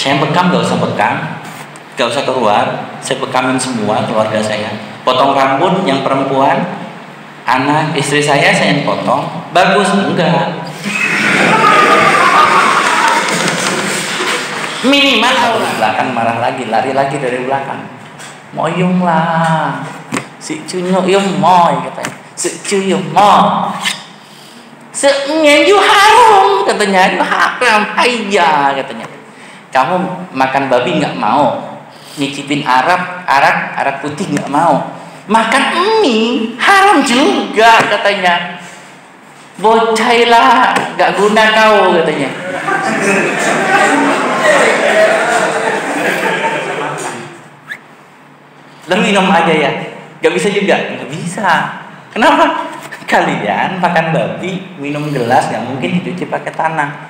Saya bekam, gak usah bekam, gak usah keluar. Saya bekamin semua keluarga saya. Potong rambut yang perempuan, anak, istri saya yang potong. Bagus? Enggak. Minimal dari belakang marah lagi, lari lagi dari belakang. Moyong lah, si cunyo yung moy katanya, si cuyong moy, sengenju harum katanya, itu haram ayah katanya. Kamu makan babi nggak mau, nyicipin arak putih nggak mau, makan mie haram juga katanya. Bocailah, nggak guna kau katanya. Lalu minum aja ya, nggak bisa juga, nggak bisa. Kenapa? Kalian makan babi, minum gelas nggak mungkin dicuci pakai tanah,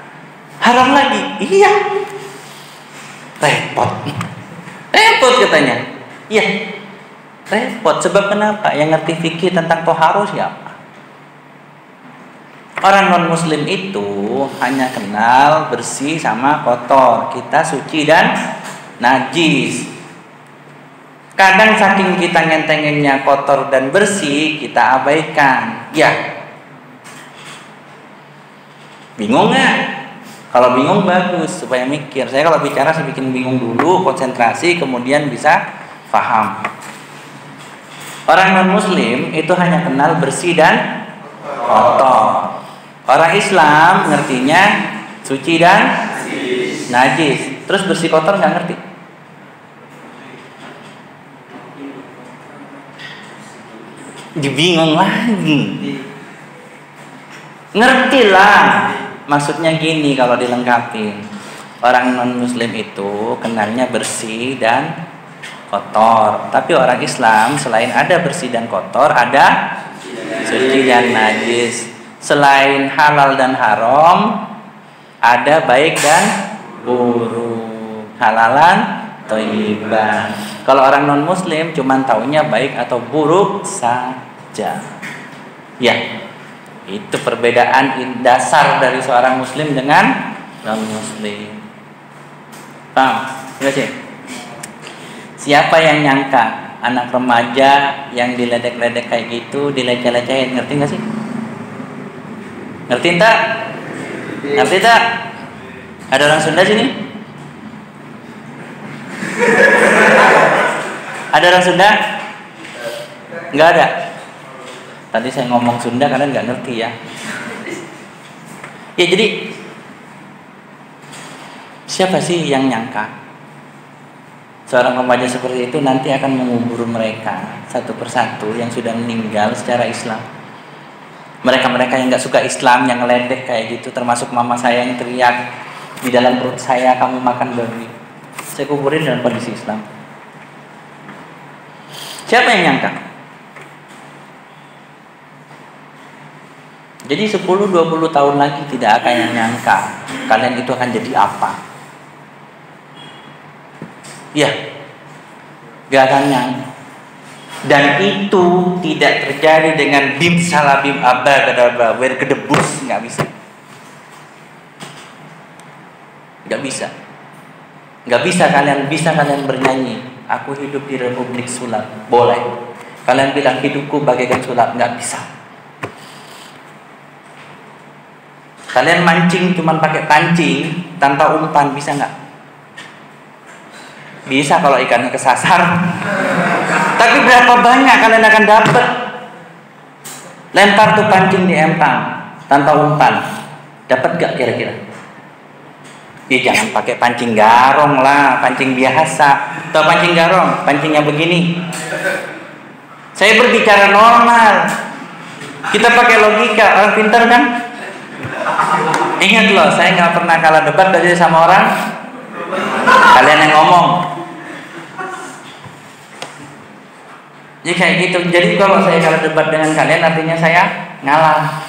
haram lagi. Iya, repot katanya. Iya, repot. Sebab kenapa? Yang ngerti fikih tentang toharo siapa? Orang non muslim itu hanya kenal bersih sama kotor. Kita suci dan najis. Kadang saking kita ngentenginnya kotor dan bersih, kita abaikan. Ya, bingung nggak? Kalau bingung bagus, supaya mikir. Saya kalau bicara saya bikin bingung dulu, konsentrasi, kemudian bisa paham. Orang non muslim itu hanya kenal bersih dan kotor. Orang Islam ngertinya suci dan najis. Terus bersih kotor nggak ngerti. Bingung lagi. Ngertilah. Maksudnya gini kalau dilengkapi. Orang non muslim itu kenalnya bersih dan kotor. Tapi orang Islam selain ada bersih dan kotor, ada suci dan najis. Selain halal dan haram, ada baik dan buruk. Halalan, thayyiban. Kalau orang non muslim cuman taunya baik atau buruk saja. Ya, itu perbedaan dasar dari seorang muslim dengan non muslim. Paham? Enggak sih? Siapa yang nyangka anak remaja yang diledek-ledek kayak gitu, dileceh-lecehin, ngerti nggak sih? Ngerti tak? Ngerti tak? Ada orang Sunda sini? Ada orang Sunda? Nggak ada. Tadi saya ngomong Sunda kalian nggak ngerti ya. Ya jadi siapa sih yang nyangka seorang remaja seperti itu nanti akan mengubur mereka satu persatu yang sudah meninggal secara Islam. Mereka-mereka yang nggak suka Islam, yang ngeledek kayak gitu, termasuk mama saya yang teriak di dalam perut saya, kamu makan babi. Saya kuburin dalam kondisi Islam. Siapa yang nyangka? Jadi 10-20 tahun lagi tidak akan yang nyangka kalian itu akan jadi apa. Ya, gak akan nyangka. Dan itu tidak terjadi dengan bim salabim abba kadabra kedebus, nggak bisa. Nggak bisa kalian bernyanyi aku hidup di Republik Sulap, boleh. Kalian bilang hidupku bagaikan sulap, nggak bisa. Kalian mancing cuman pakai pancing tanpa umpan, bisa nggak? Bisa kalau ikannya kesasar. Tapi berapa banyak kalian akan dapat? Lempar tuh pancing di empang tanpa umpan, dapat gak kira-kira? Ya jangan pakai pancing garong lah, pancing biasa. Tahu pancing garong? Pancingnya begini. Saya berbicara normal. Kita pakai logika, orang pintar kan? Ingat loh, saya nggak pernah kalah debat dari sama orang. Kalian yang ngomong. Jadi kayak gitu. Jadi kalau saya kalah debat dengan kalian, artinya saya ngalah.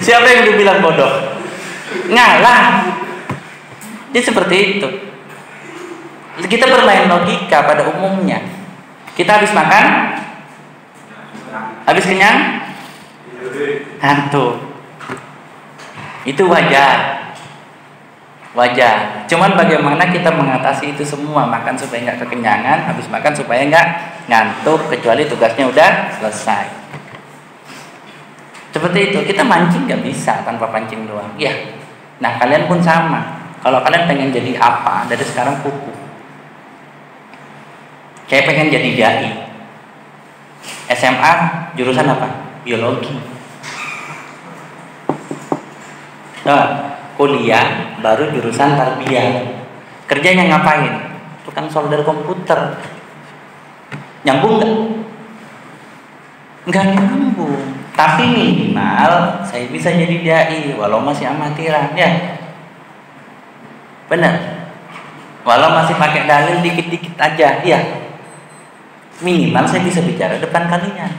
Siapa yang dibilang bodoh? Ngalah. Jadi seperti itu. Kita bermain logika pada umumnya. Kita habis makan, habis kenyang, ngantuk. Itu wajar. Wajar. Cuman bagaimana kita mengatasi itu semua? Makan supaya nggak kekenyangan, habis makan supaya nggak ngantuk, kecuali tugasnya udah selesai. Seperti itu. Kita mancing nggak bisa tanpa pancing doang. Ya. Nah kalian pun sama. Kalau kalian pengen jadi apa, dari sekarang pupuk. Saya pengen jadi dai. SMA jurusan apa? Biologi. Nah, kuliah baru jurusan tarbiyah. Kerjanya ngapain? Tukang solder komputer. Nyambung nggak? Nggak nyambung. Tapi minimal saya bisa jadi dai walau masih amatiran, ya. Benar. Walau masih pakai dalil dikit-dikit aja, ya. Minimal saya bisa bicara depan kalian.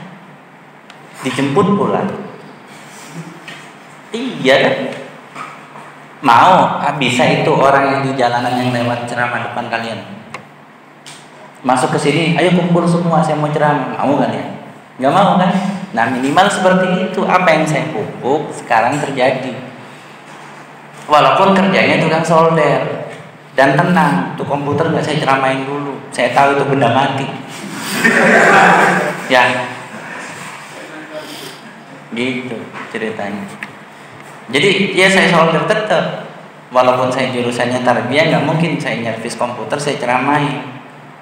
Dijemput pula. Iya kan? Mau bisa itu orang yang di jalanan yang lewat ceramah depan kalian masuk ke sini, ayo kumpul semua, saya mau ceramah, mau kan ya? Nggak mau kan? Nah minimal seperti itu. Apa yang saya pupuk sekarang terjadi. Walaupun kerjanya tukang solder, dan tenang, tuh komputer nggak saya ceramain dulu, saya tahu itu benda mati. Ya, gitu ceritanya. Jadi ya saya solder tetap, walaupun saya jurusannya tarbiyah, nggak mungkin saya nyervis komputer saya ceramain.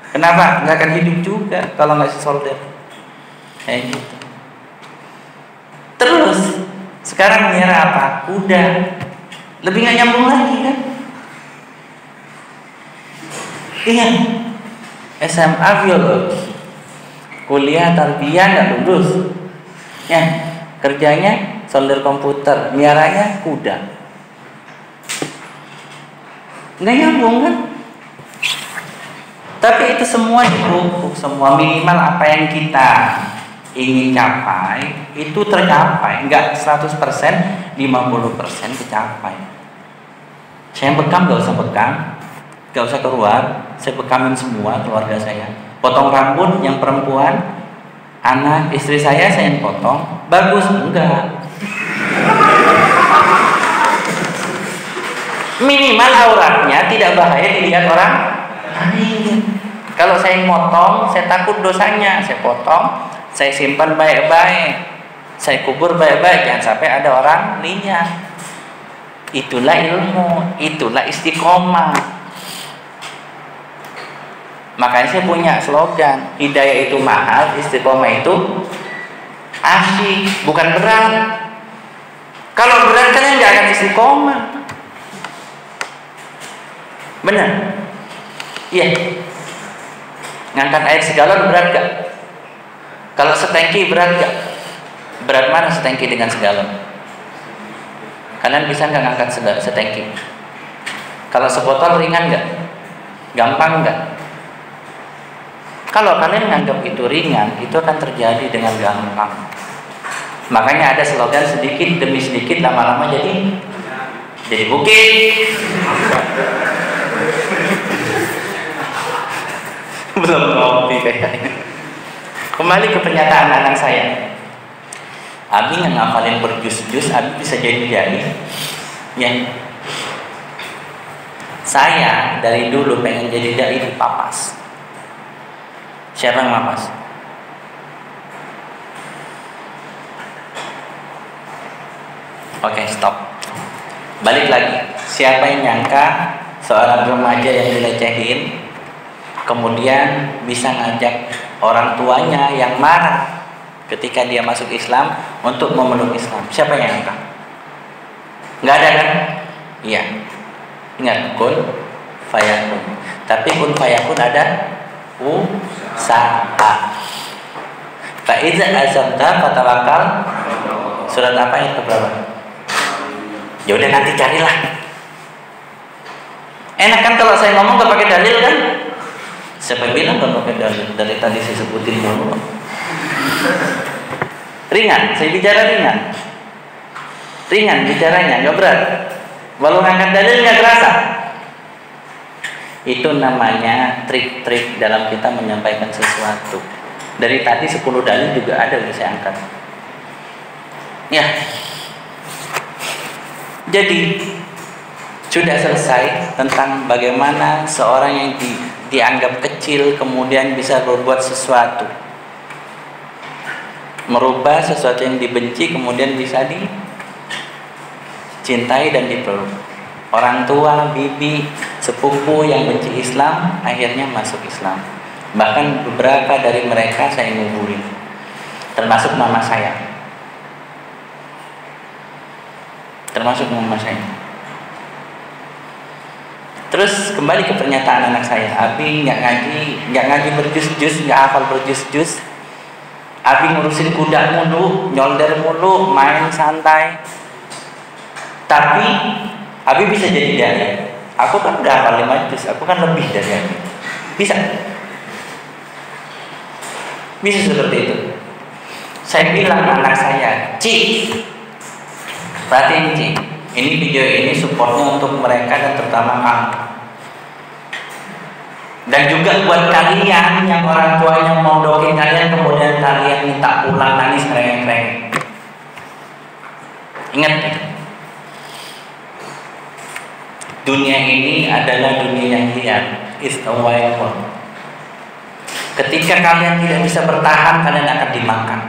Kenapa? Nggak akan hidup juga kalau nggak solder. Kayak gitu. Terus sekarang nyerah apa? Udah lebih nggak nyambung lagi kan? Iya. SMA biologi, kuliah tarbiyah nggak lulus. Ya, kerjanya solder komputer, miaranya kuda. Nggak nyambung kan? Tapi itu semua dipupuk, semua minimal apa yang kita ingin capai itu tercapai, nggak 100%, 50% kecapai. Saya bekam nggak usah bekam, nggak usah keluar, saya bekamin semua keluarga saya. Potong rambut yang perempuan, anak istri saya yang potong, bagus enggak? Minimal auratnya tidak bahaya dilihat orang lain. Kalau saya motong, saya takut dosanya. Saya potong, saya simpan baik-baik, saya kubur baik-baik, jangan sampai ada orang lihat. Itulah ilmu, itulah istiqomah. Makanya saya punya slogan, hidayah itu mahal, istiqomah itu asyik, bukan berat. Kalau berat kalian nggak akan istiqomah. Benar? Iya. Ngangkat air segalon berat gak? Kalau setengki berat gak? Berat mana setengki dengan segalon? Kalian bisa nggak ngangkat setengki? Kalau sebotol ringan gak? Gampang gak? Kalau kalian nganggap itu ringan, itu akan terjadi dengan gampang. Makanya ada slogan sedikit demi sedikit lama-lama jadi bukit. Belum ngopi kayaknya. Kembali ke pernyataan anak saya. Abi nggak ngapalin berjus-jus, Abi bisa jadi ya. Saya dari dulu pengen jadi dai di Papas. Siapa yang Papas? Oke, stop. Balik lagi. Siapa yang nyangka seorang remaja yang dilecehin kemudian bisa ngajak orang tuanya yang marah ketika dia masuk Islam untuk memeluk Islam? Siapa yang nyangka? Nggak ada kan? Iya. Ingat, kun fayakun. Tapi kun fayakun ada usaha. Fa iza azamta fatawakal. Surat apa itu berapa? Ya udah nanti carilah. Enak kan kalau saya ngomong gak pakai dalil kan? Siapa bilang gak pakai dalil? Dari tadi saya sebutin dulu. Ringan, saya bicara ringan. Ringan bicaranya, gak berat. Walau ngangkat dalil gak kerasa. Itu namanya trik-trik dalam kita menyampaikan sesuatu. Dari tadi 10 dalil juga ada yang saya angkat. Ya. Jadi sudah selesai tentang bagaimana seorang yang dianggap kecil kemudian bisa berbuat sesuatu, merubah sesuatu yang dibenci kemudian bisa dicintai dan dipeluk. Orang tua, bibi, sepupu yang benci Islam akhirnya masuk Islam. Bahkan beberapa dari mereka saya nguburin, termasuk mama saya. Terus kembali ke pernyataan anak saya, Abi nggak ngaji berjus-jus, nggak hafal berjus-jus. Abi ngurusin kuda mulu, nyolder mulu, main santai. Tapi Abi bisa jadi dai. Aku kan udah hafal 5 juz, aku kan lebih dari Abi. Bisa seperti itu. Saya bilang anak saya, Ci, perhatiin Ci, ini video ini supportnya untuk mereka dan terutama kamu. Dan juga buat kalian yang orang tuanya mondokin kalian kemudian kalian minta pulang nangis merengek-rengek. Ingat, dunia ini adalah dunia yang liar. It's a wild world. Ketika kalian tidak bisa bertahan, kalian akan dimakan.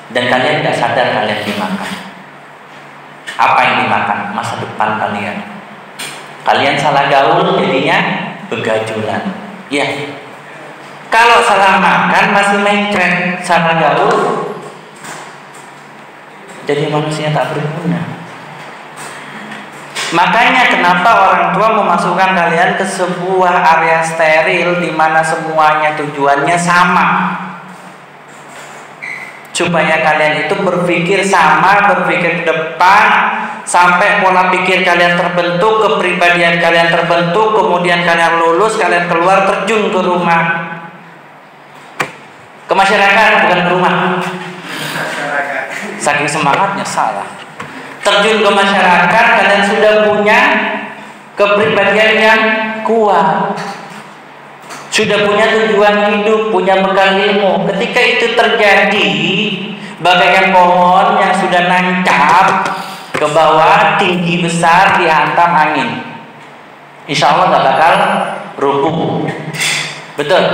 Dan kalian tidak sadar kalian dimakan. Apa yang dimakan? Masa depan kalian. Kalian salah gaul jadinya begajulan. Ya. Kalau salah makan masih mencret, salah gaul jadi manusia tak berguna. Makanya kenapa orang tua memasukkan kalian ke sebuah area steril di mana semuanya tujuannya sama. Supaya kalian itu berpikir sama, berpikir ke depan, sampai pola pikir kalian terbentuk, kepribadian kalian terbentuk, kemudian kalian lulus, kalian keluar terjun ke rumah, ke masyarakat, bukan ke rumah. Saking semangatnya salah. Terjun ke masyarakat, kalian sudah punya kepribadian yang kuat, sudah punya tujuan hidup, punya bekal ilmu. Ketika itu terjadi, bagaikan pohon yang sudah nancap ke bawah, tinggi besar, dihantam angin, insya Allah gak bakal rubuh. Betul?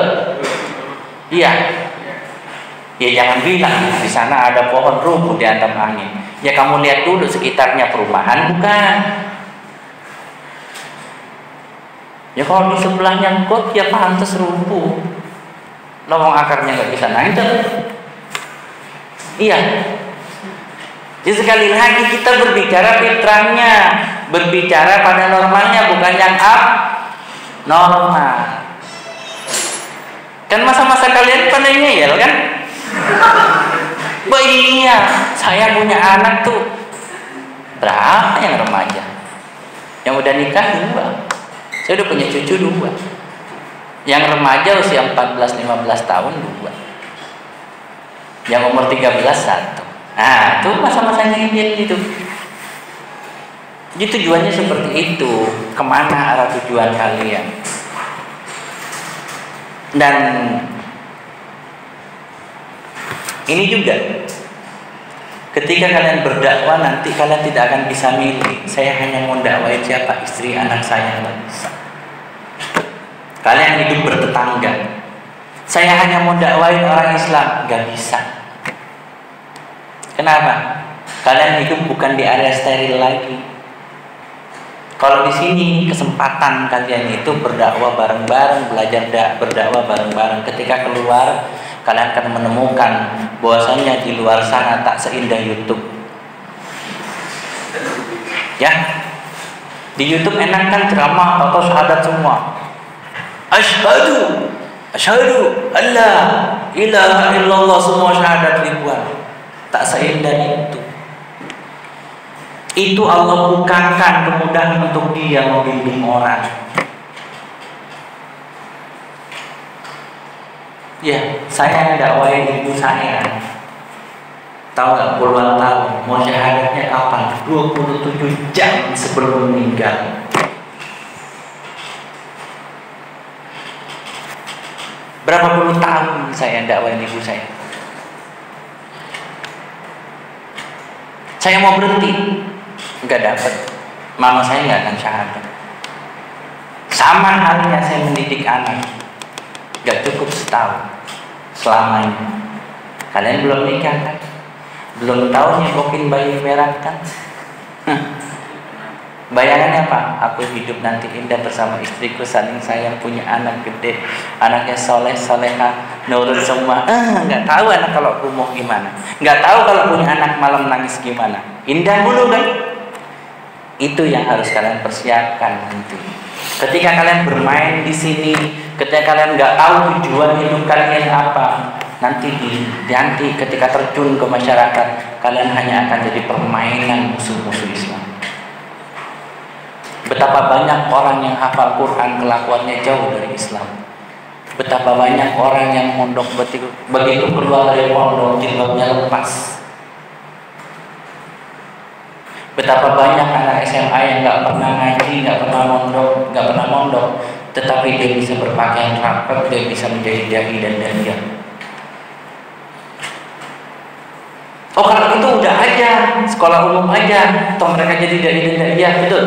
Iya. Ya jangan bilang di sana ada pohon rubuh dihantam angin. Ya kamu lihat dulu sekitarnya perumahan bukan? Ya kalau di sebelahnya got ya pantas rubuh. Lowong akarnya nggak bisa nancap. Iya. Jadi sekali lagi kita berbicara fitrahnya, berbicara pada normalnya, bukan yang normal. Kan masa-masa kalian pada ngeyel kan? Iya, saya punya anak tuh berapa yang remaja? Yang udah nikah 2. Saya udah punya cucu 2. Yang remaja usia 14-15 tahun 2. Yang umur 13 1. Nah, itu masa-masanya itu. Jadi tujuannya seperti itu. Kemana arah tujuan kalian? Dan ini juga, ketika kalian berdakwah nanti kalian tidak akan bisa milih. Saya hanya mau dakwahin siapa, istri anak saya nggak bisa. Kalian hidup bertetangga. Saya hanya mau dakwahin orang Islam, nggak bisa. Kenapa? Kalian hidup bukan di area steril lagi. Kalau di sini kesempatan kalian itu berdakwah bareng-bareng, belajar berdakwah bareng-bareng. Ketika keluar, kalian akan menemukan bahwasanya di luar sana tak seindah YouTube. Ya, di YouTube enak kan ceramah atau syahadat semua. Asyhadu alla ilaha illallah, semua syahadat ribuan. Tak seindah itu. Itu Allah bukakan kemudahan untuk dia membimbing orang. Ya, saya dakwahin ibu saya. Tahu nggak, puluhan tahun. Mau syahadatnya kapan? 27 jam sebelum meninggal. Berapa puluh tahun saya dakwahin ibu saya. Saya mau berhenti. nggak dapat. Mama saya nggak akan syahadat. Sama halnya saya mendidik anak, nggak cukup setahun selama ini. Kalian belum nikah kan? Belum tahu nyepokin bayi merah kan? Bayangannya apa? Aku hidup nanti indah bersama istriku, saling sayang, punya anak gede, anaknya soleh, soleha, nurut semua. Nggak tahu anak kalau kumuh gimana, nggak tahu kalau punya anak malam nangis gimana. Indah dulu kan? Itu yang harus kalian persiapkan nanti. Ketika kalian bermain di sini, ketika kalian nggak tahu tujuan hidup kalian apa, nanti ketika terjun ke masyarakat, kalian hanya akan jadi permainan musuh-musuh Islam. Betapa banyak orang yang hafal Quran kelakuannya jauh dari Islam. Betapa banyak orang yang mondok begitu keluar dari pondok jilbabnya lepas. Betapa banyak anak SMA yang nggak pernah ngaji, nggak pernah mondok, tetapi dia bisa berpakaian rapat, dia bisa menjadi dai dan dahiyah. Oh, kalau itu udah aja, sekolah umum aja, toh mereka jadi dai dan dahiyah, betul?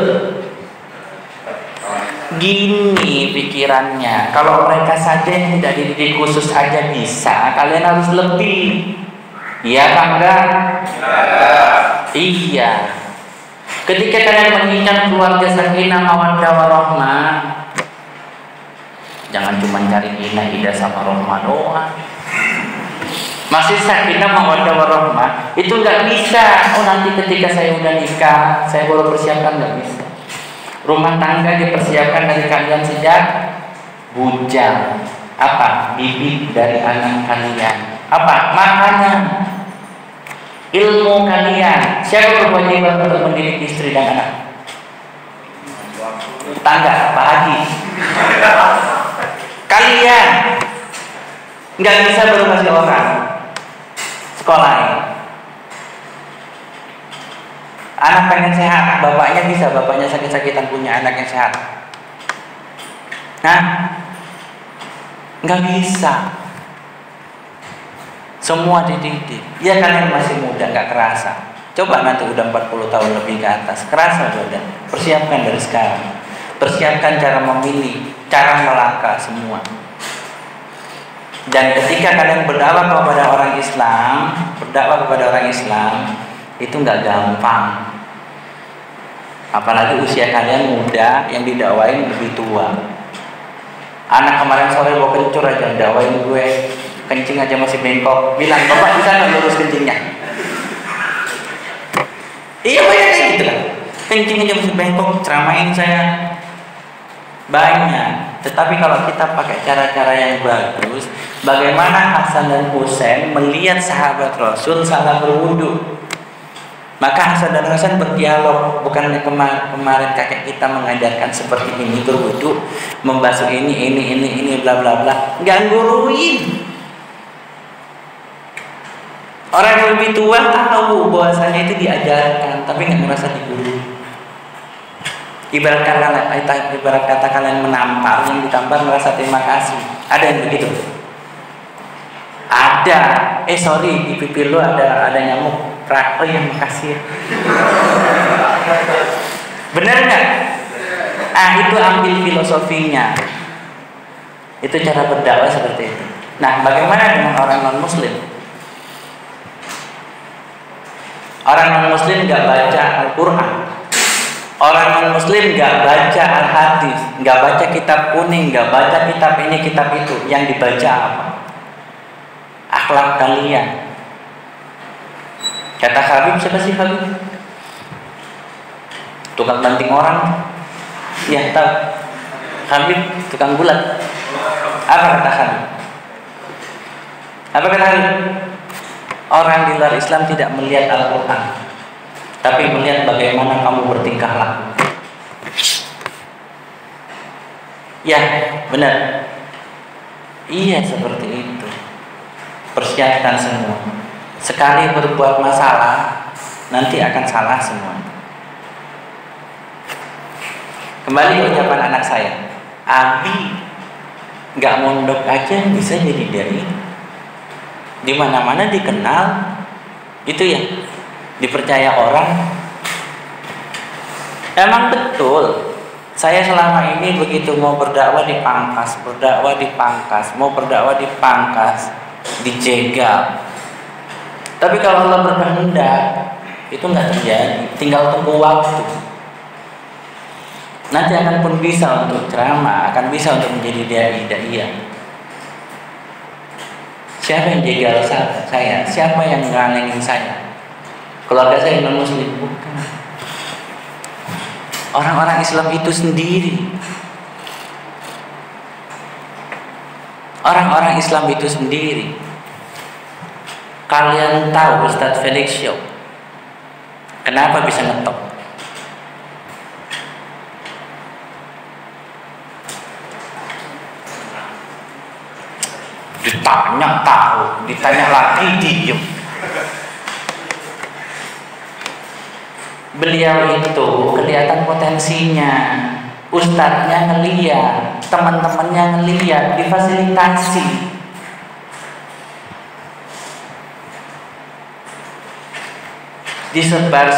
Gini pikirannya, kalau mereka saja yang tidak dididik khusus aja bisa, kalian harus lebih. Iya kan enggak? Iya. Ketika kalian menginginkan keluarga sakinah mawaddah warahmah, jangan cuma cari inah sama rahmah doang. Masih sakinah mawaddah warahmah itu nggak bisa. Oh, nanti ketika saya udah nikah, saya baru persiapkan, nggak bisa. Rumah tangga dipersiapkan dari kalian sejak bujang. Apa? Bibit dari anak kalian. Apa? Makanan, ilmu kalian. Siapa berkewajiban untuk mendidik istri dan anak? Tetangga, Pak Haji. Kalian nggak bisa baru kasih orang sekolahin. Anak pengen sehat, bapaknya bisa, bapaknya sakit-sakitan punya anak yang sehat. Nah, nggak bisa. Semua dididik. Ya kalian masih muda, nggak kerasa. Coba nanti udah 40 tahun lebih ke atas, kerasa udah. Persiapkan dari sekarang. Persiapkan cara memilih, cara melangkah semua. Dan ketika kalian berdakwah kepada orang Islam, itu nggak gampang. Apalagi usia kalian muda, yang didakwain lebih tua. Anak kemarin sore bawa kencur aja, dakwain gue kencing aja masih bengkok, bilang bapak bisa nggak lurus kencingnya? Iya banyak kayak gitu kan, kencing aja masih bengkok, ceramain saya banyak. Tetapi kalau kita pakai cara-cara yang bagus, bagaimana Hasan dan Husain melihat sahabat Rasul salah berwudu, maka Hasan dan Husain berdialog. Bukannya kemarin kakek kita mengajarkan seperti ini berwudu, membasuh ini bla bla bla, nggak guruin. Orang yang lebih tua tahu bahwasanya itu diajarkan, tapi nggak merasa digurui. Ibarat kata kalian menampar, yang ditampar merasa terima kasih. Ada yang begitu? Ada. Sorry, di pipi lu ada nyamuk. Oh ya, makasih ya. Benar nggak? Itu ambil filosofinya. Itu cara berdakwah seperti itu. Nah, bagaimana dengan orang non Muslim? Orang non Muslim nggak baca Al-Quran. Orang non-muslim nggak baca al-hadis, nggak baca kitab kuning, nggak baca kitab ini, kitab itu. Yang dibaca apa? Akhlak kalian. Kata Habib, siapa sih Habib? Tukang banting orang. Ya tahu. Habib tukang bulat. Apa kata Habib? Apa kata Habib? Orang di luar Islam tidak melihat Al-Quran, tapi melihat bagaimana kamu bertingkah laku. Ya, benar. Iya, seperti itu. Persiapkan semua. Sekali berbuat masalah, nanti akan salah semua. Kembali ucapan anak saya, Abi nggak mondok aja bisa jadi dai. Di mana-mana dikenal, itu ya. Dipercaya orang, Emang betul. Saya selama ini begitu mau berdakwah dipangkas, mau berdakwah dipangkas, dijegal. Tapi kalau Allah berkehendak, itu nggak terjadi. Tinggal tunggu waktu. Nanti akan pun bisa untuk ceramah, akan bisa untuk menjadi dai-dai. Siapa yang jegal saya? Siapa yang ngalengin saya? Keluarga saya non muslim? Bukan. Orang-orang Islam itu sendiri. Orang-orang Islam itu sendiri. Kalian tahu Ustadz Felix Show kenapa bisa ngetop? Ditanya tahu, ditanya lagi diem. Beliau itu kelihatan potensinya, ustadznya ngeliat, teman-temannya ngeliat, difasilitasi. Disebar,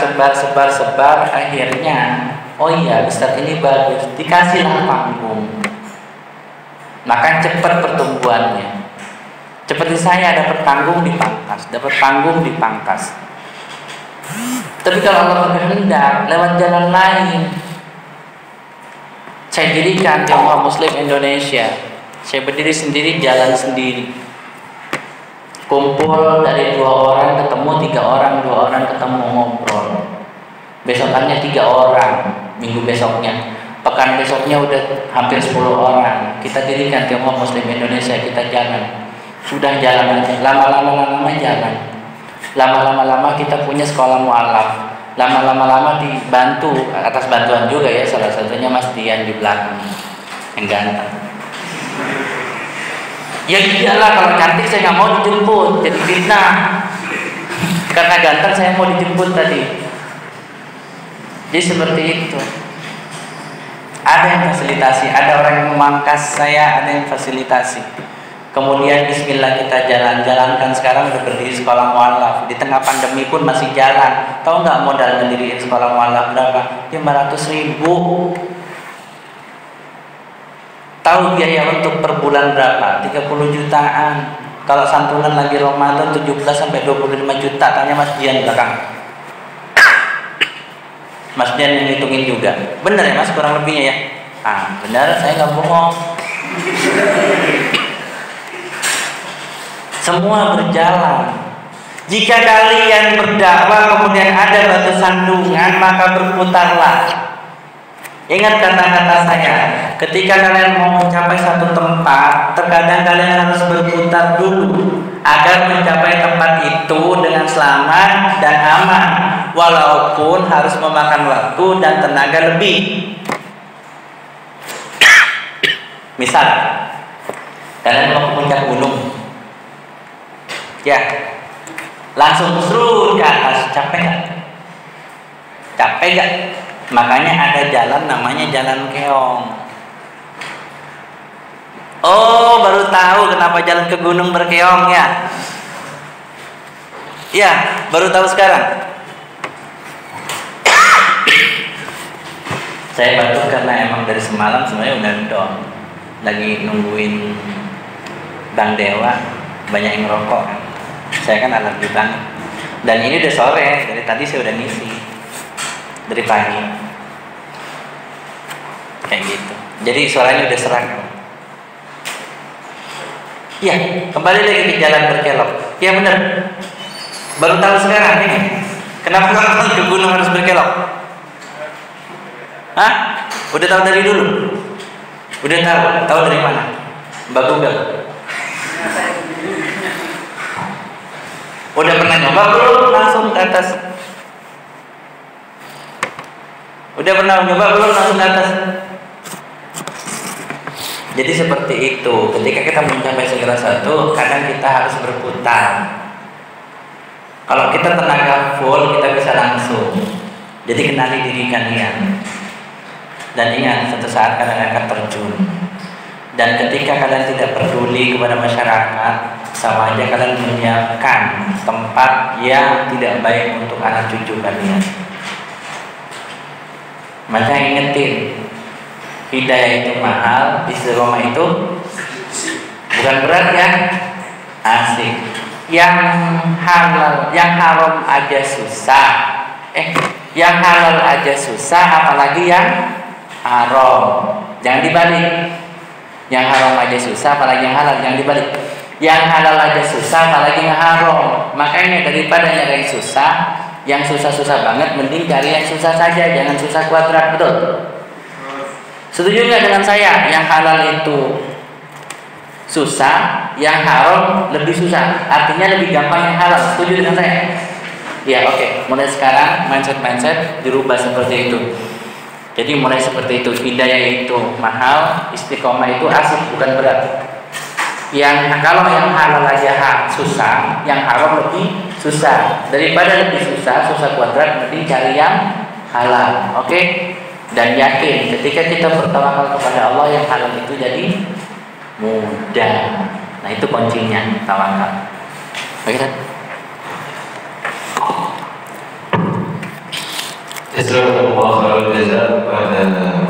akhirnya, oh iya ustadz ini bagus, dikasihlah panggung. Maka cepat pertumbuhannya. Seperti saya dapat panggung dipangkas, Tapi kalau Allah berkehendak lewat jalan lain, saya dirikan Tionghoa Muslim Indonesia. Saya berdiri sendiri, jalan sendiri. Kumpul dari 2 orang ketemu 3 orang, 2 orang ketemu ngobrol. Besokannya 3 orang, minggu besoknya, pekan besoknya udah hampir 10 orang. Kita dirikan Tionghoa Muslim Indonesia, kita jalan. Sudah jalan aja, lama-lama jalan. Lama-lama kita punya sekolah mu'alaf. Lama-lama dibantu, atas bantuan juga ya, salah satunya Mas Dian di belakang yang ganteng. Ya iyalah, kalau cantik saya nggak mau dijemput, jadi fitnah. Karena ganteng saya mau dijemput tadi. Jadi seperti itu. Ada yang fasilitasi, ada orang yang memangkas saya, ada yang fasilitasi. Kemudian bismillah kita jalankan. Sekarang udah berdiri sekolah mu'alaf. Di tengah pandemi pun masih jalan. Tahu nggak modal mendiriin sekolah mu'alaf berapa? 500.000. Tahu biaya untuk per bulan berapa? 30 jutaan. Kalau santunan lagi Ramadan 17 sampai 25 juta. Tanya Mas Dian belakang. Mas Dian yang ngitungin juga. Bener ya Mas, kurang lebihnya ya? Benar, saya nggak bohong. Semua berjalan. Jika kalian berdakwah kemudian ada batu sandungan, maka berputarlah. Ingat kata-kata saya, ketika kalian mau mencapai satu tempat, terkadang kalian harus berputar dulu agar mencapai tempat itu dengan selamat dan aman, walaupun harus memakan waktu dan tenaga lebih. Misal, kalian mau ke puncak gunung, ya, langsung serut ke atas, capek gak? Capek gak? Makanya ada jalan namanya jalan keong. Oh, baru tahu kenapa jalan ke gunung berkeong ya? Ya, baru tahu sekarang. Saya batuk karena emang dari semalam sebenarnya udah down. Lagi nungguin Bang Dewa, banyak yang ngerokok. Saya kan alergi banget. Dan ini udah sore, dari tadi saya udah ngisi dari pagi. Kayak gitu. Jadi suaranya udah serak. Iya, kembali lagi ke jalan berkelok. Iya benar. Baru tahu sekarang ini. Kenapa kalau ke gunung harus berkelok? Hah? Udah tahu dari dulu? Udah tahu? Tahu dari mana? Mbak Google. Udah pernah nyoba belum langsung ke atas? Udah pernah nyoba belum langsung ke atas? Jadi seperti itu. Ketika kita mencapai segala satu, kadang kita harus berputar. Kalau kita tenaga full, kita bisa langsung. Jadi kenali diri kalian. Dan ingat, suatu saat kalian akan terjun. Dan ketika kalian tidak peduli kepada masyarakat, sama aja kalian menyiapkan tempat yang tidak baik untuk anak cucu kalian. Maka ingetin, hidayah itu mahal, istiqomah itu bukan berat ya, asik. Yang halal, yang haram aja susah. Yang halal aja susah, apalagi yang haram. Jangan dibalik. Yang haram aja susah, apalagi yang halal. Jangan dibalik. Yang halal aja susah, apalagi yang haram. Makanya daripada nyari yang susah, yang susah-susah banget, mending cari yang susah saja, jangan susah kuadrat. Betul? Setuju nggak dengan saya? Yang halal itu susah, yang haram lebih susah. Artinya lebih gampang yang halal. Setuju dengan saya? Ya, oke. Mulai sekarang mindset dirubah seperti itu. Jadi mulai seperti itu. Hidayah itu mahal, istiqomah itu asik, bukan berat. Kalau yang halal aja susah, yang haram lebih susah. Daripada lebih susah kuadrat, mending cari yang halal. Oke? Dan yakin ketika kita bertawakal kepada Allah, yang halal itu jadi mudah. Nah, itu kuncinya tawakal. Oke, kan? Jazakumullah khairan jazaa kepada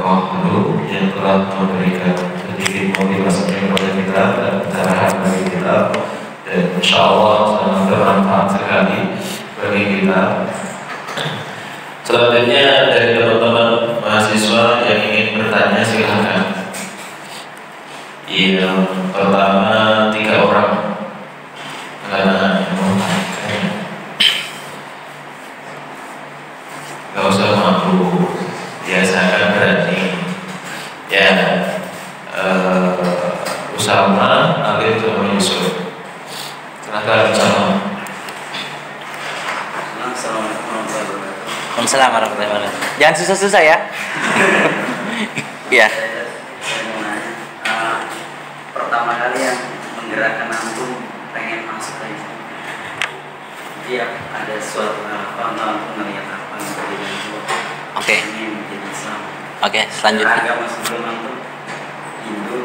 Allah Guru yang telah memberikan sedikit motivasi kepada kita dan pencerahan bagi kita, dan insyaallah sangat bermanfaat sekali bagi kita. Selanjutnya dari teman-teman mahasiswa yang ingin bertanya silakan. Yang pertama 3 orang. Karena gak usah malu, biasakan berani. Ya, Usama, Alif, sama Yusuf. Silakan Usama. Waalaikumsalam warahmatullahi wabarakatuh. Jangan susah-susah ya. Iya. Pertama kali yang menggerakkan antum pengen masuk ke Islam, dia ada suatu antum melihat apa yang terjadi itu. Oke. Ingin menjadi Islam. Oke, selanjutnya. Agama sebelum antum Hindu,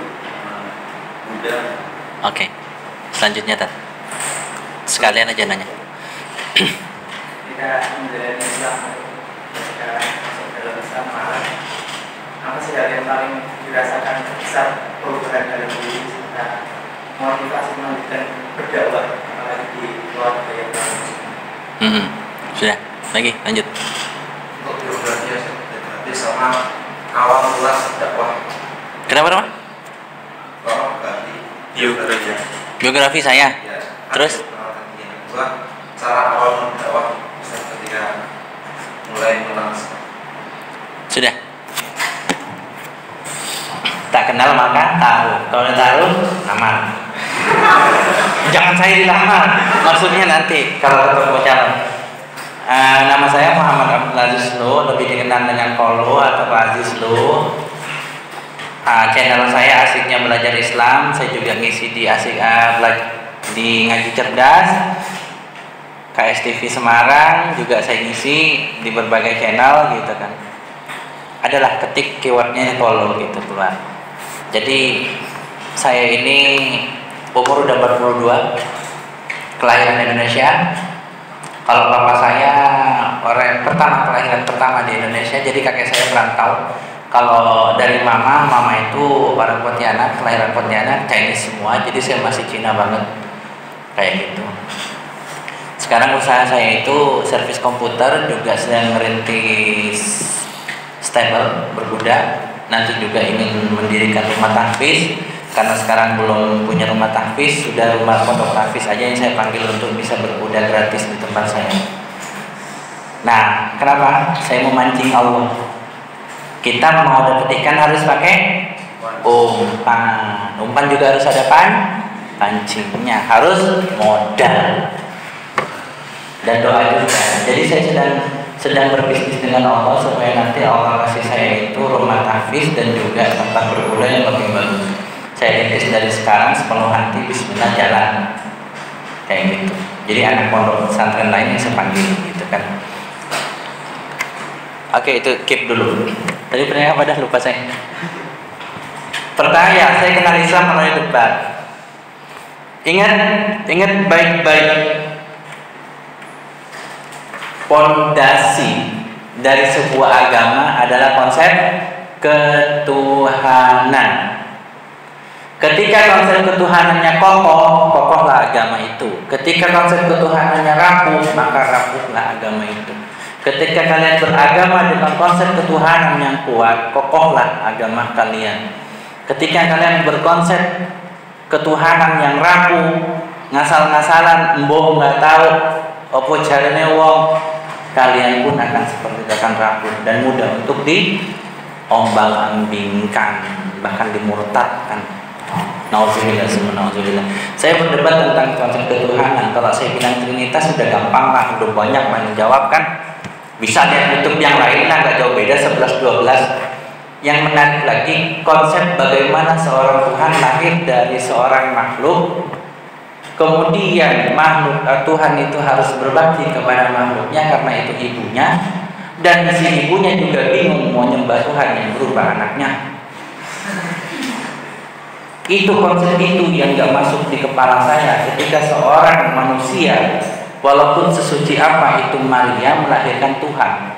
Buddha. Oke. Selanjutnya, Tat. Sekalian aja nanya. Kita menjalani Islam, sekarang masuk dalam Islam, apa sih hal yang paling dirasakan besar perubahan dalam diri kita, motivasi melanjutkan berdakwah apalagi di luar budaya Islam? Sudah, lagi lanjut. Untuk biografi sama awal mula dakwah. Kenapa? Biografi saya. Ya, Terus? Cara awal dakwah ketika mulai melaksanakan. Sudah. Tak kenal maka tahu. Kalau tahu, lamar. Jangan saya dilamar. Maksudnya nanti kalau ketemu calon. Nama saya Muhammad Abdul Aziz Lu, lebih dikenal dengan Kolo atau Aziz Lu. Channel saya Asiknya Belajar Islam. Saya juga ngisi di di Ngaji Cerdas, KSTV Semarang, juga saya ngisi di berbagai channel gitu kan. Adalah ketik keywordnya Kolo gitu keluar. Jadi saya ini umur udah 42, kelahiran Indonesia. Kalau bapak saya orang kelahiran pertama di Indonesia, jadi kakek saya merantau. Kalau dari mama itu orang Pontianak, kelahiran Pontianak, Chinese semua. Jadi saya masih Cina banget, kayak gitu. Sekarang usaha saya itu servis komputer, juga sedang merintis stable berbudak. Nanti juga ingin mendirikan rumah tahfiz, karena sekarang belum punya rumah tahfiz, sudah rumah pondok tahfiz aja yang saya panggil untuk bisa berbudak gratis di tempat saya. Nah, kenapa? Saya memancing Allah. Kita mau dapat ikan harus pakai umpan. Umpan juga harus ada pancingnya, harus modal dan doa juga. Jadi saya sedang berbisnis dengan Allah supaya nanti Allah kasih saya itu rumah tahfiz dan juga tempat berbudak yang lebih bagus. Saya rintis dari sekarang sepenuh hati, bismillah jalan kayak gitu. Jadi anak pondok pesantren lain yang saya panggil gitu kan. Oke, itu keep dulu. Tadi pertanyaan apa dah, lupa saya. Pertanyaan, saya kenal Islam melalui debat. Ingat baik-baik. Pondasi dari sebuah agama adalah konsep ketuhanan. Ketika konsep ketuhanannya kokoh, kokohlah agama itu. Ketika konsep ketuhanannya rapuh, maka rapuhlah agama itu. Ketika kalian beragama dengan konsep ketuhanan yang kuat, kokohlah agama kalian. Ketika kalian berkonsep ketuhanan yang rapuh, ngasal-ngasalan, mbok nggak tahu opo jarene wong, kalian pun akan seperti akan rapuh dan mudah untuk diombang-ambingkan, bahkan dimurtadkan. Nauzubillah, nauzubillah. Saya berdebat tentang konsep ketuhanan. Kalau saya bilang Trinitas sudah gampang lah, udah banyak yang menjawab kan. Bisa lihat YouTube yang lain lah, nggak jauh beda 11-12. Yang menarik lagi konsep bagaimana seorang Tuhan lahir dari seorang makhluk. Kemudian makhluk Tuhan itu harus berbakti kepada makhluknya karena itu ibunya. Dan si ibunya juga bingung mau nyembah Tuhan yang berubah anaknya. Itu konsep itu yang gak masuk di kepala saya ketika seorang manusia, walaupun sesuci apa itu Maria, melahirkan Tuhan.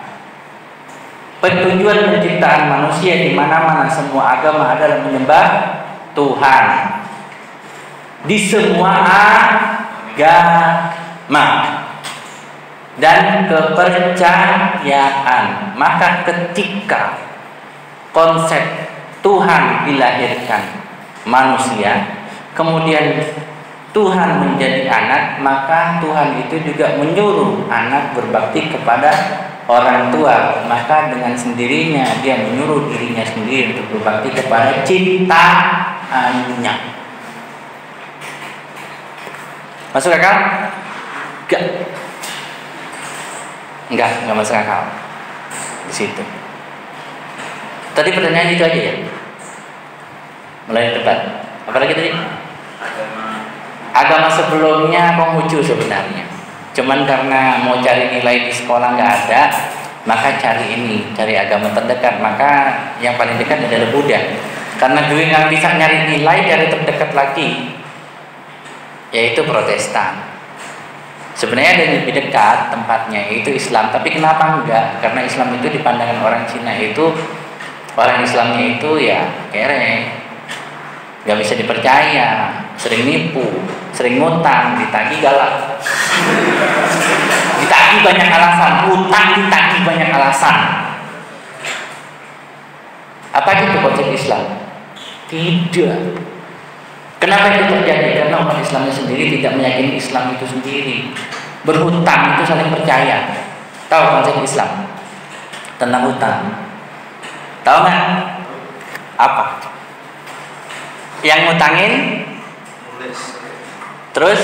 Tujuan penciptaan manusia di mana-mana semua agama adalah menyembah Tuhan. Di semua agama dan kepercayaan. Maka ketika konsep Tuhan dilahirkan manusia, kemudian Tuhan menjadi anak, maka Tuhan itu juga menyuruh anak berbakti kepada orang tua. Maka dengan sendirinya dia menyuruh dirinya sendiri untuk berbakti kepada ciptaannya. Masuk akal? Enggak masuk akal di situ. Tadi pertanyaan itu aja ya. Mulai debat. Apalagi tadi? Agama sebelumnya Konghucu sebenarnya. Cuman karena mau cari nilai di sekolah nggak ada, maka cari agama terdekat. Maka yang paling dekat adalah Buddha. Karena gue nggak bisa nyari nilai dari terdekat lagi, yaitu Protestan. Sebenarnya ada yang lebih dekat tempatnya, yaitu Islam. Tapi kenapa enggak? Karena Islam itu di pandangan orang Cina itu, orang Islamnya itu ya kere, nggak bisa dipercaya, sering nipu, sering ngutang, ditagih galak, ditagih banyak alasan, utang ditagih banyak alasan. Apa itu konsep Islam? Tidak. Kenapa itu terjadi? Karena umat Islamnya sendiri tidak meyakini Islam itu sendiri. Berhutang itu saling percaya. Tahu konsep Islam tentang hutang? Tahu nggak? Apa? Yang ngutangin? Terus?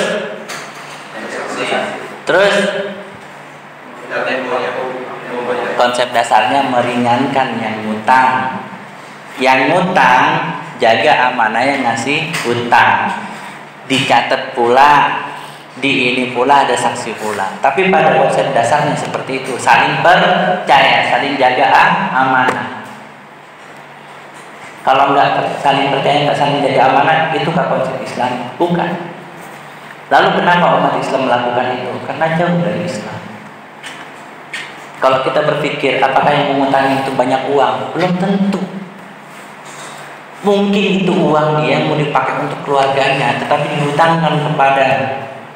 Konsep dasarnya meringankan yang ngutang. Yang ngutang jaga amanah yang ngasih hutang. Dicatat pula, di ini pula ada saksi pula. Tapi pada konsep dasarnya seperti itu, saling percaya, saling jaga amanah. Kalau nggak saling percaya, nggak saling jaga amanah, itu kan konsep Islam? Bukan. Lalu kenapa umat Islam melakukan itu? Karena jauh dari Islam. Kalau kita berpikir, apakah yang mengutangi itu banyak uang? Belum tentu. Mungkin itu uang dia mau dipakai untuk keluarganya, tetapi dihutangkan kepada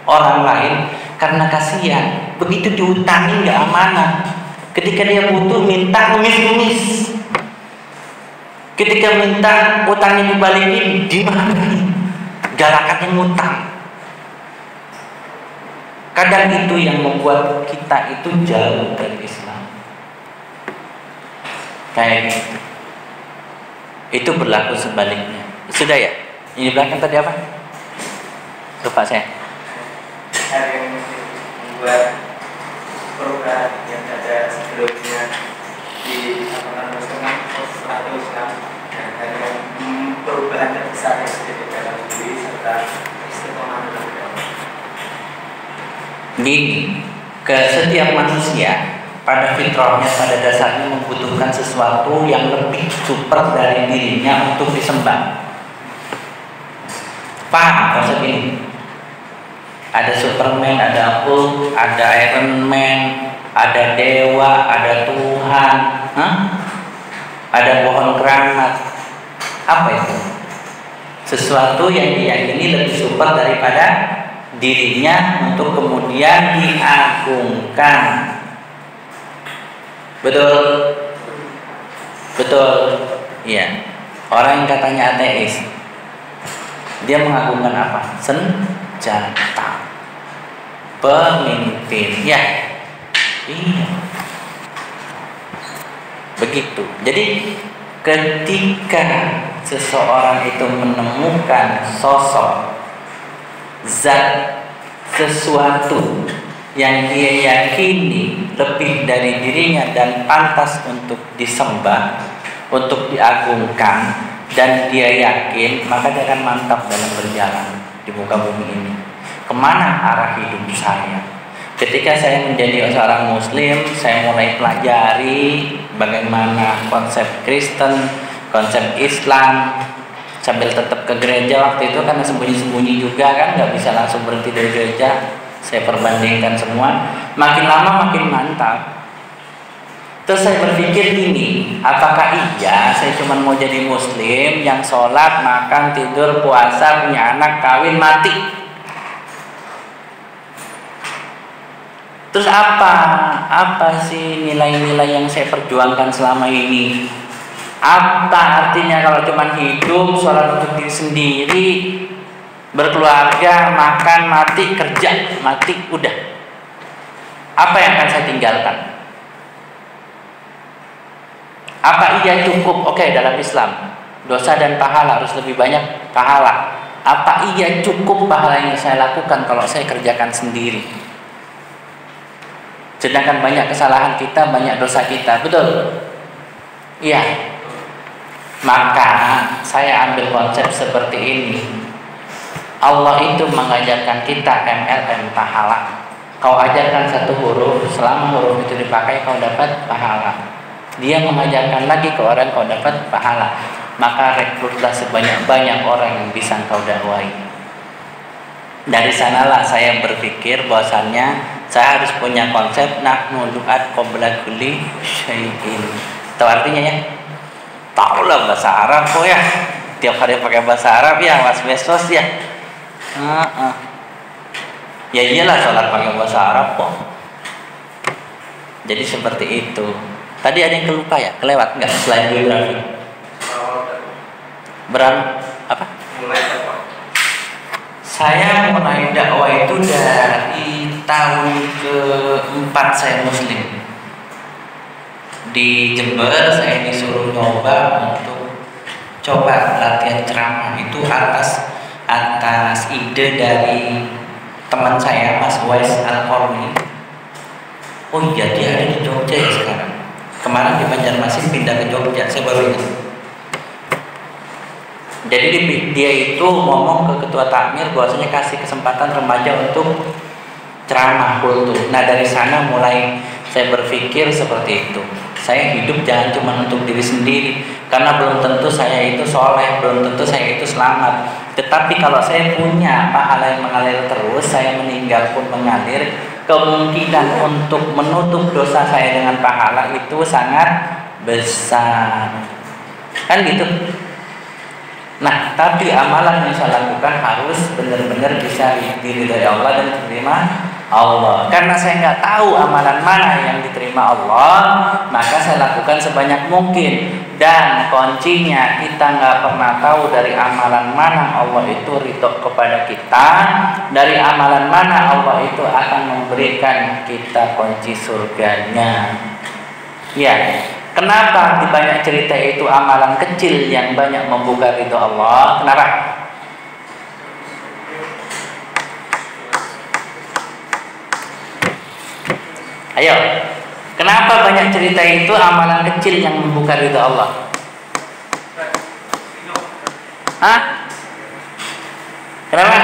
orang lain karena kasihan. Begitu dihutangi nggak amanah. Ketika dia butuh minta ngemis-ngemis. Ketika minta utangnya dibalikin, dimarahin. Galakannya ngutang. Kadang itu yang membuat kita itu jauh dari Islam. Kayak gitu. Itu berlaku sebaliknya. Sudah ya? Ini belakang tadi apa? Lupa saya. Ada yang membuat perubahan yang ada sebelumnya di Islam, dan ada perubahan terbesar yang terjadi dalam diri serta istiqomah dalam agama. Gini, ke setiap manusia pada fitrahnya, pada dasarnya membutuhkan sesuatu yang lebih super dari dirinya untuk disembah. Paham konsep ini? Ada Superman, ada Hulk, ada Iron Man, ada dewa, ada Tuhan, ada pohon keramat. Apa itu? Sesuatu yang diyakini lebih super daripada dirinya untuk kemudian diagungkan. Betul? Betul? Iya. Orang yang katanya ateis, dia mengagungkan apa? Senjata, pemimpin. Ya, iya. Begitu. Jadi ketika seseorang itu menemukan sosok, zat, sesuatu yang dia yakini lebih dari dirinya dan pantas untuk disembah, untuk diagungkan, dan dia yakin, maka dia akan mantap dalam berjalan di muka bumi ini. Kemana arah hidup saya? Ketika saya menjadi seorang muslim, saya mulai pelajari bagaimana konsep Kristen, konsep Islam, sambil tetap ke gereja. Waktu itu karena sembunyi-sembunyi juga kan, nggak bisa langsung berhenti dari gereja. Saya perbandingkan semua, makin lama makin mantap. Terus saya berpikir gini, apakah iya saya cuma mau jadi muslim yang sholat, makan, tidur, puasa, punya anak, kawin, mati? Terus apa sih nilai-nilai yang saya perjuangkan selama ini? Apa artinya kalau cuma hidup, sholat untuk diri sendiri, berkeluarga, makan, mati, kerja, mati, udah. Apa yang akan saya tinggalkan? Apa iya cukup? Oke, dalam Islam dosa dan pahala harus lebih banyak pahala. Apa iya cukup pahala yang saya lakukan kalau saya kerjakan sendiri? Sedangkan banyak kesalahan kita, banyak dosa kita, betul? Iya. Maka saya ambil konsep seperti ini. Allah itu mengajarkan kita MLM pahala. Kau ajarkan satu huruf, selama huruf itu dipakai kau dapat pahala. Dia mengajarkan lagi ke orang, kau dapat pahala. Maka rekrutlah sebanyak-banyak orang yang bisa kau dakwai. Dari sanalah saya berpikir bahwasannya saya harus punya konsep nahnu du'at qabla kulli syai'in. Tahu artinya ya? Tahu lah bahasa Arab kok ya. Tiap hari pakai bahasa Arab ya, Mas Besos ya. Ya iyalah sholat pakai bahasa Arab kok. Jadi seperti itu. Tadi ada yang kelupa ya? Kelewat nggak selain geografi? Apa? Saya mulai dakwah itu dari tahun ke-4 saya muslim. Di Jember saya disuruh nyoba untuk coba latihan ceramah itu atas ide dari teman saya Mas Wais Al-Korni. Oh iya, dia ada di Jogja ya sekarang. Kemarin di Banjarmasin pindah ke Jogja, saya baru ingat. Jadi dia itu ngomong ke ketua takmir bahwasanya kasih kesempatan remaja untuk ceramah kultum. Nah dari sana mulai saya berpikir seperti itu. Saya hidup jangan cuma untuk diri sendiri, karena belum tentu saya itu soleh, belum tentu saya itu selamat. Tetapi kalau saya punya pahala yang mengalir terus, saya meninggal pun mengalir, kemungkinan untuk menutup dosa saya dengan pahala itu sangat besar. Kan gitu. Nah, tapi amalan yang saya lakukan harus benar-benar bisa diridhai Allah dan diterima Allah. Karena saya nggak tahu amalan mana yang diterima Allah, maka saya lakukan sebanyak mungkin. Dan kuncinya kita nggak pernah tahu dari amalan mana Allah itu ridho kepada kita, dari amalan mana Allah itu akan memberikan kita kunci surganya. Ya. Kenapa di banyak cerita itu amalan kecil yang banyak membuka ridho Allah? Kenapa? Ayo, kenapa banyak cerita itu amalan kecil yang membuka ridho Allah? Hah? Kenapa?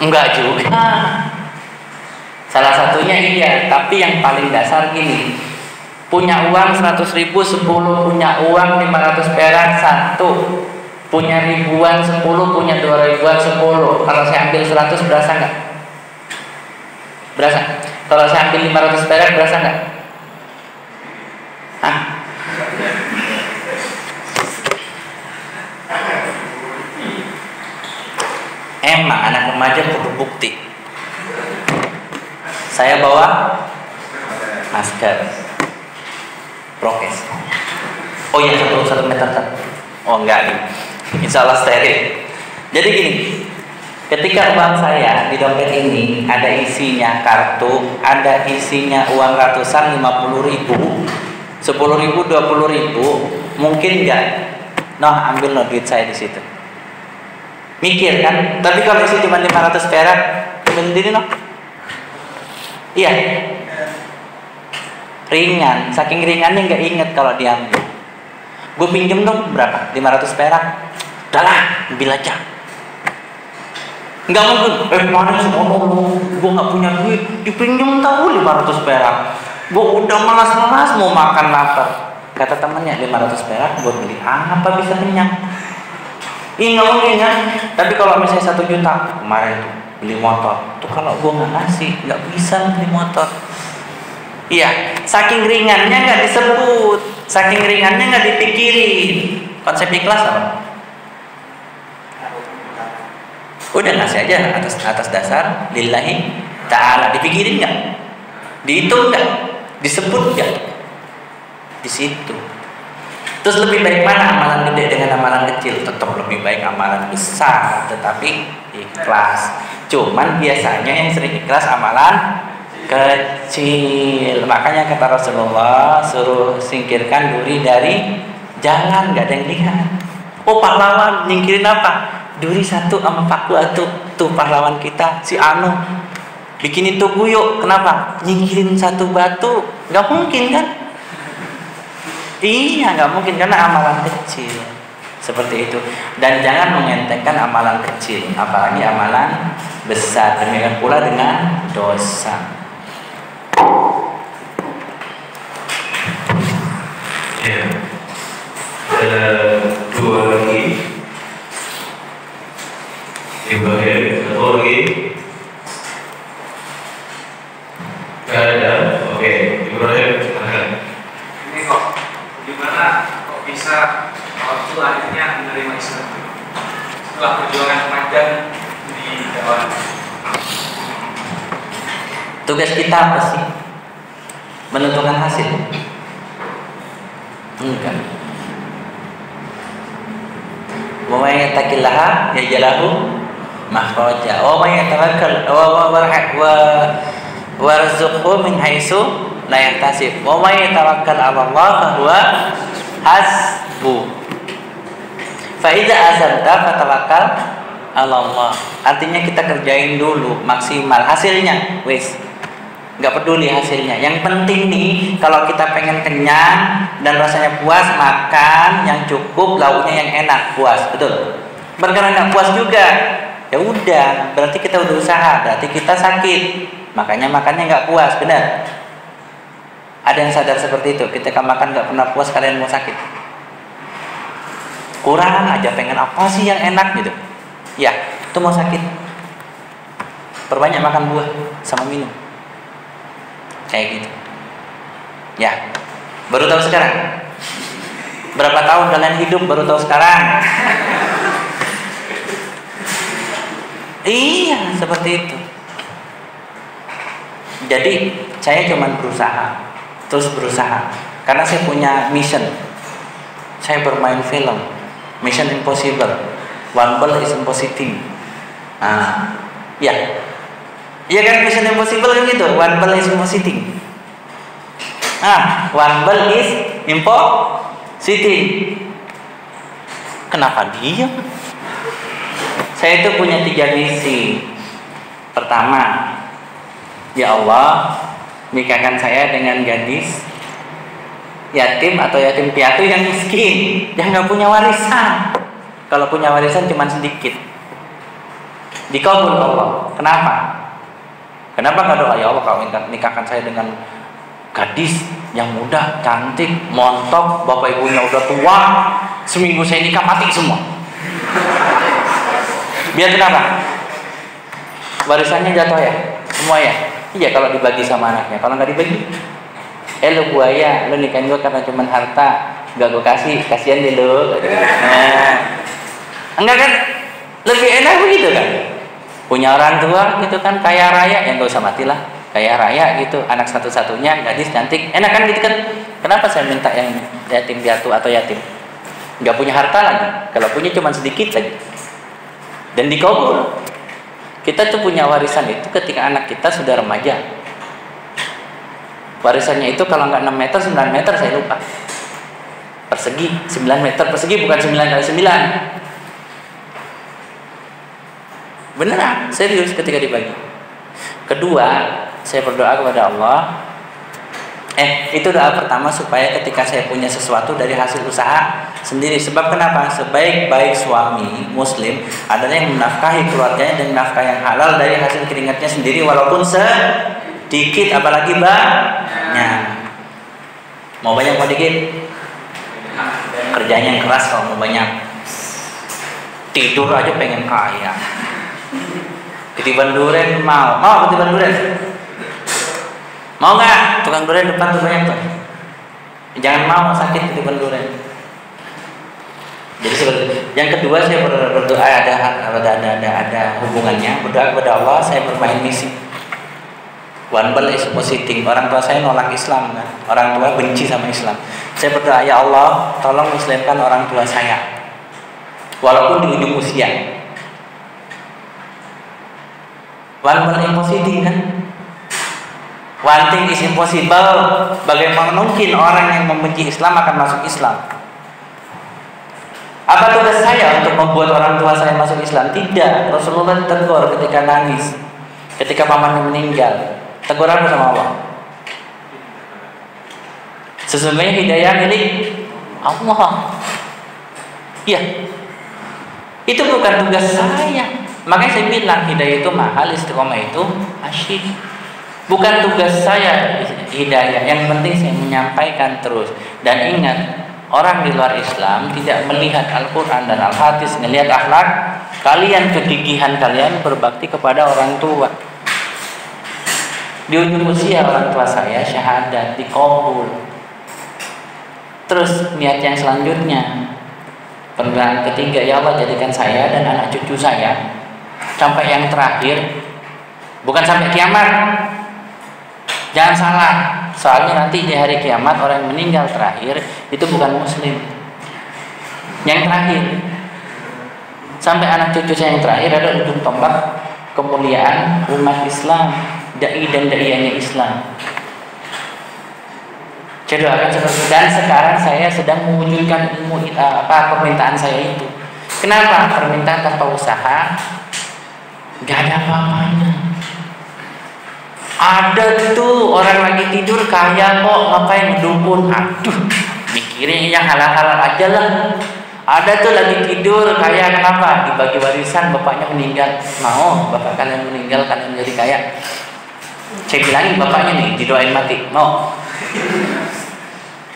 Enggak juga. Salah satunya iya, tapi yang paling dasar gini. Punya uang 100.000 10, punya uang 500 perak 1. Punya ribuan 10, punya 2 ribuan 10. Kalau saya ambil 100 berasa nggak? Berasa? Kalau saya ambil 500 perak berasa nggak? Hah? Emang anak remaja perlu bukti. Saya bawa masker, prokes. Oh iya, 1 meter. Oh enggak nih, insya Allah steril. Jadi gini, ketika uang saya di dompet ini ada isinya kartu, ada isinya uang ratusan 50.000, 10.000, 20.000, mungkin enggak? Noh, ambil no duit saya di situ. Mikir kan? Tapi kalau isi cuma 500 perak, berdiri no? Iya. Ringan, saking ringannya nggak inget kalau diambil. Gue pinjem dong berapa? 500 perak. Udah lah, ambil aja. Nggak mungkin. Mana sih? Gue nggak punya duit. Dipinjem tahu 500 perak. Gue udah malas mau makan lapar. Kata temannya 500 perak buat beli apa bisa kenyang? Ih nggak mungkin kan? Tapi kalau misalnya 1 juta kemarin tuh beli motor, tuh kalau gue nggak ngasih nggak bisa beli motor. Iya, saking ringannya nggak disebut, saking ringannya nggak dipikirin. Konsep ikhlas apa? Udah ngasih aja atas dasar lillahi ta'ala. Dipikirin nggak? Dihitung nggak? Disebut nggak? Di situ. Terus lebih baik mana amalan gede dengan amalan kecil? Tetap lebih baik amalan besar, tetapi ikhlas. Cuman biasanya yang sering ikhlas amalan kecil. Makanya kata Rasulullah, suruh singkirkan duri dari jalan, nggak ada yang lihat. Oh pahlawan, nyingkirin apa? Duri 1 sama paku tuh pahlawan kita si Anu bikinin tuh guyuk. Kenapa? Nyingkirin 1 batu, nggak mungkin kan? Iya, nggak mungkin karena amalan kecil seperti itu. Dan jangan mengentengkan amalan kecil, apalagi amalan besar. Demikian pula dengan dosa. Ya, ada 2 lagi. Ibrahim, 1 lagi. Gak ada. Oke, Ibrahim, silahkan. Ini kok gimana kok bisa orang tua akhirnya menerima Islam setelah perjuangan panjang di dakwah? Tugas kita apa sih? Menentukan hasil? Enggak. Wa may yattaqillaha yaj'al makhraja. Wa may yatawakkal wa warzuqhu min haitsu la yahtasib. Wa may yatawakkal 'ala Allah fa huwa hasbu. Fa idza azamta fatawakkal 'ala Allah. Artinya kita kerjain dulu maksimal hasilnya, wis. Nggak peduli hasilnya. Yang penting nih, kalau kita pengen kenyang dan rasanya puas, makan yang cukup, lauknya yang enak, puas, betul. Karena nggak puas juga, ya udah, berarti kita udah usaha, berarti kita sakit, makanya makannya nggak puas, benar. Ada yang sadar seperti itu? Ketika makan nggak pernah puas, kalian mau sakit? Kurang aja, pengen apa sih yang enak gitu? Ya, itu mau sakit. Perbanyak makan buah sama minum. Kayak gitu. Ya, baru tahu sekarang. Berapa tahun kalian hidup baru tahu sekarang? Iya, seperti itu. Jadi saya cuma berusaha, terus berusaha. Karena saya punya mission. Saya bermain film, Mission Impossible, One Ball is Impossible. Ya. Iya kan, Mission Impossible kan gitu, One Ball is Impossible. One Ball is Impossible. Kenapa diam? Saya itu punya 3 misi. Pertama, ya Allah, nikahkan saya dengan gadis yatim atau yatim piatu yang miskin, yang nggak punya warisan. Kalau punya warisan cuma sedikit. Dikabul Allah. Kenapa? Kenapa nggak doa, ya Allah kau nikahkan saya dengan gadis yang muda, cantik, montok, bapak ibunya udah tua, seminggu saya nikah mati semua. Biar kenapa? Warisannya jatuh ya, semua ya. Iya kalau dibagi sama anaknya. Kalau nggak dibagi, lu buaya, lu nikahin gue karena cuma harta, nggak gue kasih, kasihan deh lu. Nah, enggak kan? Lebih enak begitu kan? Punya orang tua gitu kan, kaya raya, yang gak usah mati lah, kaya raya gitu, anak satu-satunya, gadis cantik, enak kan gitu kan? Kenapa saya minta yang yatim piatu atau yatim? Nggak punya harta lagi, kalau punya cuma sedikit lagi. Dan dikabul. Kita tuh punya warisan itu ketika anak kita sudah remaja. Warisannya itu kalau nggak 6 meter, 9 meter saya lupa. Persegi, 9 meter persegi, bukan 9 kali 9. Beneran, serius ketika dibagi. Kedua, saya berdoa kepada Allah. Itu doa pertama supaya ketika saya punya sesuatu dari hasil usaha sendiri. Sebab kenapa? Sebaik-baik suami muslim adalah yang menafkahi keluarganya dan nafkah yang halal dari hasil keringatnya sendiri walaupun sedikit, apalagi banyak. Mau banyak mau dikit? Kerjanya yang keras kalau mau banyak. Tidur aja pengen kaya. Ketiban duren mau ketiban duren? Mau nggak? Tukang durian depan tuh banyak tuh. Jangan mau sakit ketiban durian. Jadi yang kedua saya berdoa ada hubungannya. Berdoa kepada Allah, saya bermain misi. One ball is positing. Orang tua saya nolak Islam kan. Orang tua benci sama Islam. Saya berdoa, ya Allah, tolong muslimkan orang tua saya. Walaupun di ujung usia. One ball is positing kan. One thing is impossible. Bagaimana mungkin orang yang membenci Islam akan masuk Islam? Apa tugas saya untuk membuat orang tua saya masuk Islam? Tidak. Rasulullah tegur ketika nangis, ketika pamannya meninggal. Tegur apa sama Allah? Sesungguhnya hidayah milik Allah. Iya. Itu bukan tugas saya. Makanya saya bilang hidayah itu mahal, istiqomah itu asyik. Bukan tugas saya hidayah, yang penting saya menyampaikan terus. Dan ingat, orang di luar Islam tidak melihat Al-Quran dan Al-Hadis, melihat akhlak kalian, kegigihan kalian berbakti kepada orang tua. Di ujung usia orang tua saya syahadat, dikabul. Terus niat yang selanjutnya, permintaan ketiga, ya Allah jadikan saya dan anak cucu saya sampai yang terakhir, bukan sampai kiamat. Jangan salah, soalnya nanti di hari kiamat orang yang meninggal terakhir itu bukan muslim. Yang terakhir sampai anak cucu saya yang terakhir ada ujung tombak kemuliaan umat Islam, dai dan daiyahnya Islam. Saya doakan seperti itu. Dan sekarang saya sedang mewujudkan permintaan saya itu. Kenapa? Permintaan tanpa usaha gak ada apa-apanya. Ada tuh orang lagi tidur kaya kok, ngapain dukun? Aduh, mikirin yang halal-halal aja lah. Ada tuh lagi tidur kaya, kenapa? Dibagi warisan, bapaknya meninggal. Mau bapak kalian meninggal, kalian menjadi kaya? Saya bilangin bapaknya nih, didoain mati. Mau?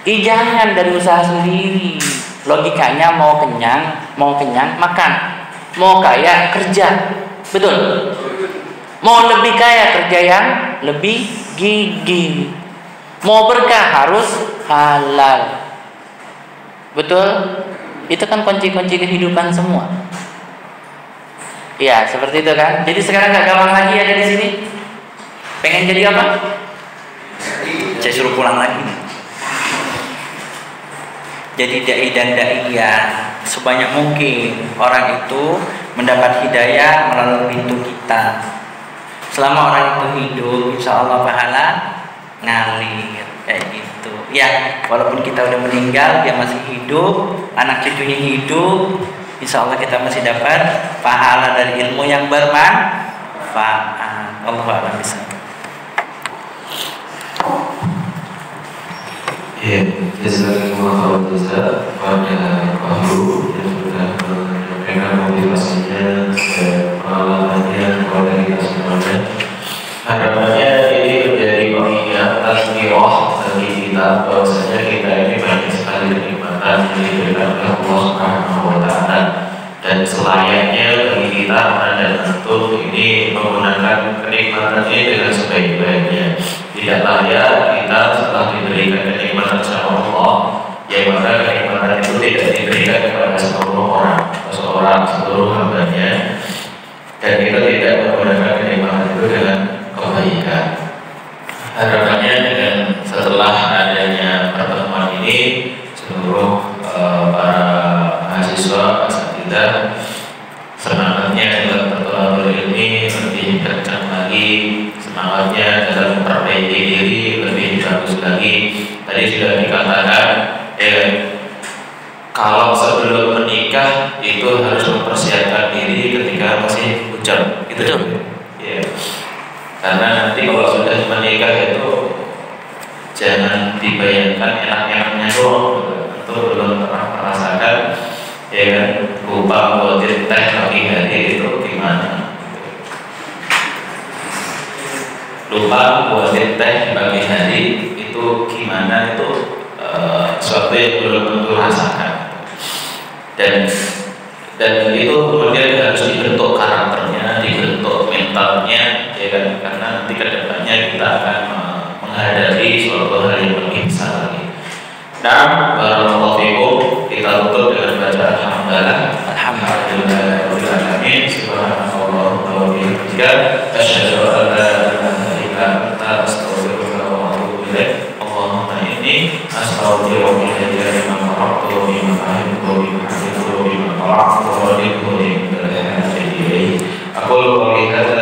Jangan dari usaha sendiri. Logikanya mau kenyang makan, mau kaya kerja, betul? Mau lebih kaya kerja yang lebih gigih. Mau berkah harus halal. Betul? Itu kan kunci-kunci kehidupan semua. Ya, seperti itu kan. Jadi sekarang gak gampang lagi ada di sini. Pengen jadi apa? Saya suruh pulang lagi. Jadi dai dan daiyah sebanyak mungkin orang itu mendapat hidayah melalui pintu kita. Selama orang itu hidup, insya Allah pahala ngalir kayak gitu. Ya, walaupun kita udah meninggal, dia masih hidup, anak cucunya hidup, insya Allah kita masih dapat pahala dari ilmu yang bermanfaat. Allahu a'lam bishawab. Ya, jazakumullah khairan pada Pak Guru yang sudah menyampaikan motivasinya dan pengalamannya kepada kita semuanya. Harapannya ini menjadi pengingat tazkirah bagi kita bahwasanya kita ini banyak sekali kenikmatan yang diberikan oleh Allah Subhanahu wa Ta'ala, dan selayaknya bagi kita dan untuk ini menggunakan kenikmatan ini dengan sebaik-baiknya. Tidak layak kita setelah diberikan kenikmatan sama Allah, yang mana kenikmatan itu tidak diberikan kepada seluruh orang, seluruh hambanya, dan kita tidak menggunakan kenikmatan itu dengan kebaikan. Harapannya dengan setelah adanya pertemuan ini, seluruh para mahasiswa asatidzah semangatnya dalam bertolak ilmi lebih kencang lagi, semangatnya dalam memperbaiki diri lebih bagus lagi. Tadi sudah dikatakan, kalau sebelum menikah itu harus mempersiapkan diri ketika masih bujang, gitu kan? Ya. Karena nanti kalau sudah menikah itu jangan dibayangkan enak-enaknya doang, itu belum pernah merasakan, ya kan? Lupa buatin teh pagi hari itu gimana? Lupa buatin teh pagi hari itu gimana? Itu suatu yang belum tentu rasakan. Dan itu kemudian harus dibentuk karakternya, dibentuk mentalnya, ya kan? Karena nanti kedepannya kita akan menghadapi suatu hal yang lebih besar lagi. Nah, barakallahu fikum, kita tutup dengan bacaan hamdalah. Alhamdulillahirabbil alamin. Subhanallah wa bihamdihi, asyhadu an la ilaha illa anta, astaghfiruka wa atubu ilaik. Allahumma inni astaghfiruka lima marabtu bima ahibbu bima ahibbu bima ta'afu wa ridhu min al-hadi ilayhi. Aqulu qawli hadza